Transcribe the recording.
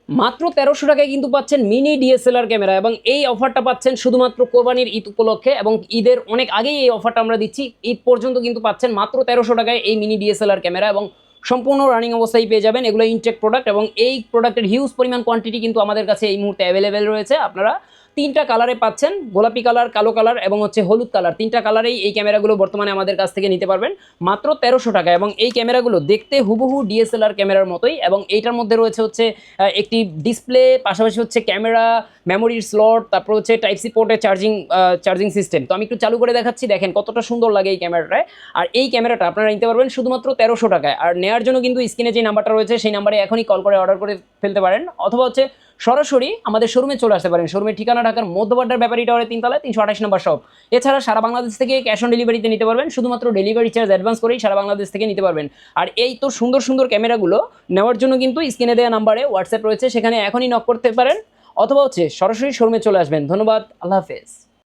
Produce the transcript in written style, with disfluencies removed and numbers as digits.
মাত্র ১৩০০ টাকায় কিন্তু পাচ্ছেন মিনি ডিএসএলআর ক্যামেরা, এবং এই অফারটা পাচ্ছেন শুধুমাত্র কোরবানির ঈদ উপলক্ষে, এবং ঈদের অনেক আগেই এই অফারটা আমরা দিচ্ছি। ঈদ পর্যন্ত কিন্তু পাচ্ছেন মাত্র ১৩০০ টাকায় এই মিনি ডিএসএলআর ক্যামেরা, এবং সম্পূর্ণ রানিং অবস্থায় পেয়ে যাবেন। এগুলো ইনটেক প্রোডাক্ট, এবং এই প্রোডাক্টের হিউজ পরিমাণ কোয়ান্টিটি কিন্তু আমাদের কাছে এই মুহূর্তে অ্যাভেলেবেল রয়েছে। আপনারা 3টা কালারে পাচ্ছেন, গোলাপি কালার, কালো কালার এবং হচ্ছে হলুদ কালার। 3টা কালারেই এই ক্যামেরাগুলো বর্তমানে আমাদের কাছ থেকে নিতে পারবেন মাত্র ১৩০০ টাকা। এবং এই ক্যামেরাগুলো দেখতে হুবহু ডিএসএলআর ক্যামেরার মতোই, এবং এইটার মধ্যে রয়েছে হচ্ছে একটি ডিসপ্লে, পাশাপাশি হচ্ছে ক্যামেরা, মেমোরির স্লট, তারপর হচ্ছে টাইপ সি পোর্টে চার্জিং সিস্টেম। তো আমি একটু চালু করে দেখাচ্ছি, দেখেন কতটা সুন্দর লাগে এই ক্যামেরাটায়। আর এই ক্যামেরাটা আপনারা নিতে পারবেন শুধুমাত্র ১৩০০ টাকায়। আর নেওয়ার জন্য কিন্তু স্ক্রিনে যে নাম্বারটা রয়েছে সেই নাম্বারে এখনই কল করে অর্ডার করে ফেলতে পারেন, অথবা হচ্ছে সরাসরি আমাদের শোরুমে চলে আসতে পারেন। শোরুমের ঠিকানা ঢাকার মধ্যবাড্ডার ব্যাপারী টাওয়ারের 3 তলায় ৩২৮ নম্বর শপ। এছাড়া সারা বাংলাদেশ থেকে ক্যাশ অন ডেলিভারিতে নিতে পারবেন, শুধুমাত্র ডেলিভারি চার্জ অ্যাডভান্স করেই সারা বাংলাদেশ থেকে নিতে পারবেন। আর এই তো সুন্দর সুন্দর ক্যামেরাগুলো নেওয়ার জন্য কিন্তু স্ক্রিনে দেওয়া নাম্বারে হোয়াটসঅ্যাপ রয়েছে, সেখানে এখনই নক করতে পারেন, অথবা হচ্ছে সরাসরি শোরুমে চলে আসবেন। ধন্যবাদ, আল্লাহ হাফেজ।